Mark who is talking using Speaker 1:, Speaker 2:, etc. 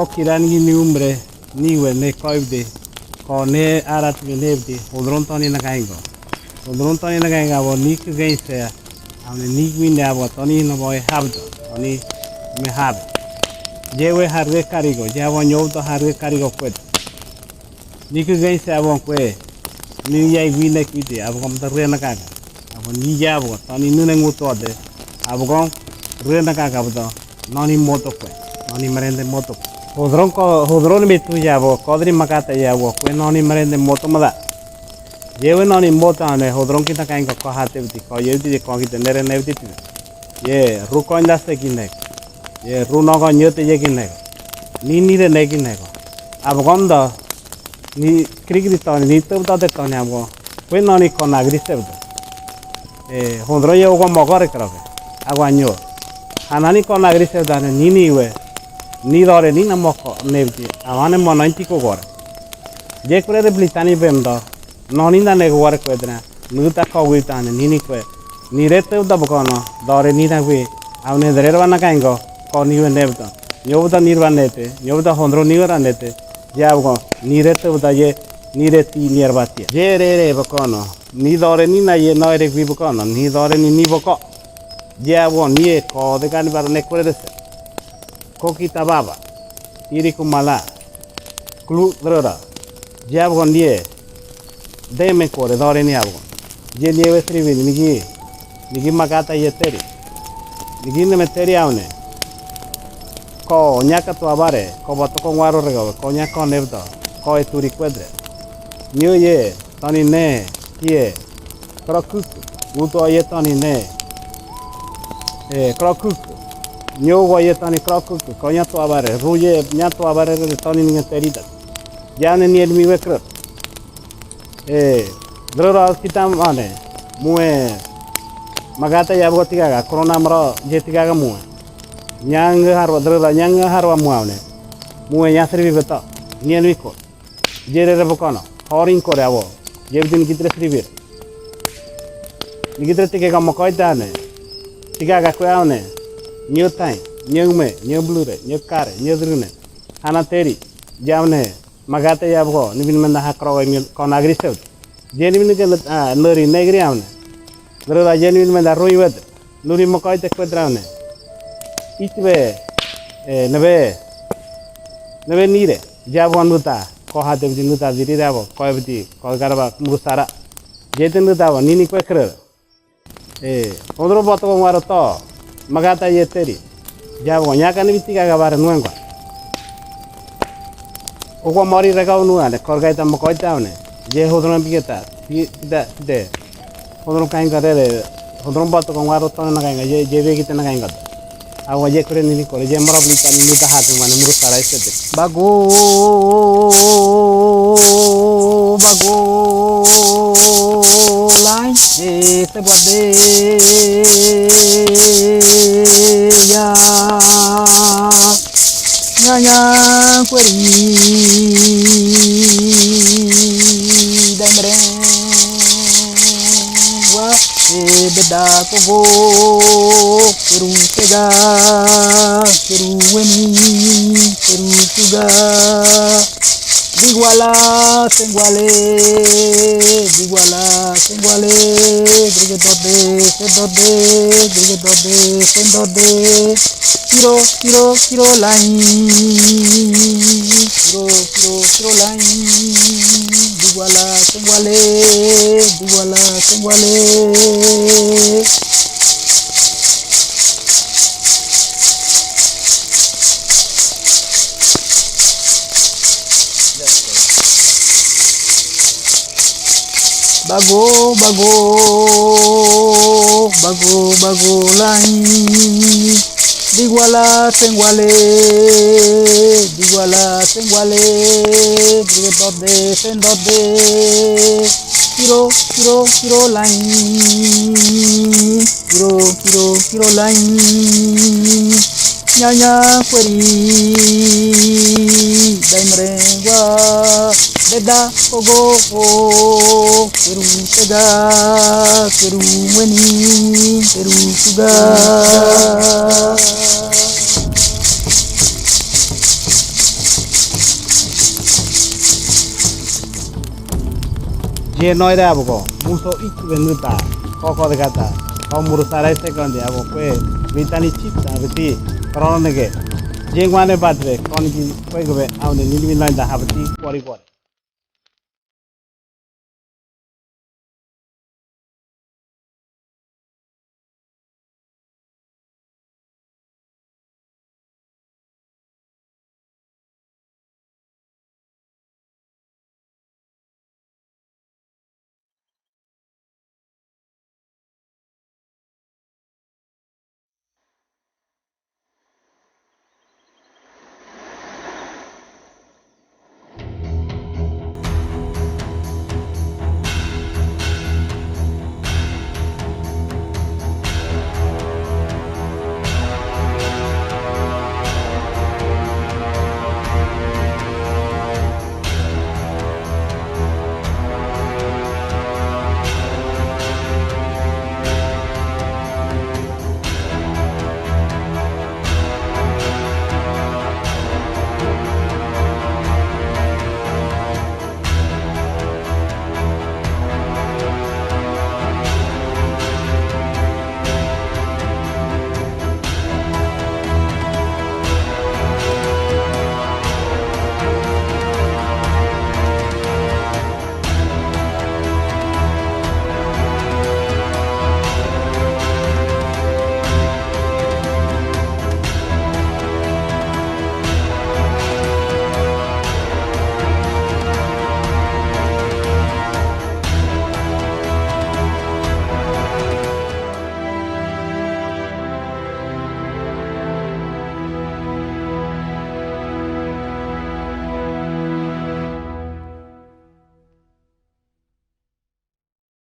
Speaker 1: kiran ni umbre ni we ne koibde ko ne arat me nebde hodron toni na kaingo hodron toni na kainga bo ni ku gainse amne ni win ya bo toni no boy habdo toni me hab jewe harge karigo jawo nyow to harge karigo kwet ni ku gainse abon kwe ni yai win ek ite abon ta re na kaga abon ni ja bo toni nu ne nguto de abon re na kaga bo noni moto kwe noni merende moto hodron betu jabo kodri makata jabo kwe noni merende moto mada jewe noni moto ane hodron kita kain ko hate biti ko yedi ko kita nere nebiti ye ru ko ndaste kinek ye ru no ko nyote je kinek ni de ne kinek ab gonda ni krigri to ni to de to ne abo kwe noni ko nagri sebdo hodron ye ko mogore kroge agwanyo anani ko nagri sebda ni we ni dore ni na moko nebti amane monanti ko gor je kure de blitani bemdo noni na ne gor ko edna nuta ko witane ni ko ni rete da bokono dore ni na we avne dererwa na kaingo ko ni we nebto nyobuta nirvanete nyobuta hondro niranete jabgo ni rete uta ye ni reti nirvatia je re bokono ni dore ni na ye no re vi bokono ni dore ni boko jabgo ni ko de kan bar ne kure de kita baba iri kumala klu drora jab gondie deme kore dore ni abo je liewe trivi nigi makata yeteri nigi ne meteri aune ko nyaka to abare ko bato ko ngwaro rego ko nyaka nebdo ko eturi kwedre nyo ye tani ne kie krokuk uto ye tani ne krokuk nyo go ye tani krokuk ko nya to abare ruye nya to abare de tani ni terita jane ni elmi wekro drora kita mane mue magata ya bo tiga ga corona mro je tiga ga mue nyang harwa drora nyang harwa muane mue nya servi beta ni elmi ko je re bokono horing ko ravo je din kitre servir ni kitre tiga ga mokoi tane tiga ga ko aune nyo tai nyo me nyo blure nyo kare nyo drune ana teri jamne magate yabgo ni bin menda hakro mi ko nagri sew jeni min ke nori negri amne dro jeni min menda roi wed nuri mo koite kwedrane itbe nebe nire jabo nuta ko hate bi nuta diri rabo ko bi ko garba musara jete nuta wa nini ko kre odro boto ko ngaro to magata yeteri jabo nyaka ni bitika ga bare nuengo ogo mari rega unuane korgaita mo koitaune je hodron bigeta de hodron kain gare hodron boto ko ngaro to na kain je be kitena kain gat awa je kore ni kore je maro blita ni da hatu mane muru sarai sete bago lai te bode ya nya kweri dai mere wa beda ko go keru tega keru weni keru juga digwala sengwale grige dode kiro lain kiro lain digwala sengwale bago lain digwala sengwale dode kiro lain kiro lain nyanya kweri dai merengwa beda kogo keru tega keru weni keru juga je noi da abo muso ik benuta koko de kata kau murusarai second ya abo kue vitani chipta beti korona nege jengwane badre kon ki kue gobe awne nilmi lain da habati kori kori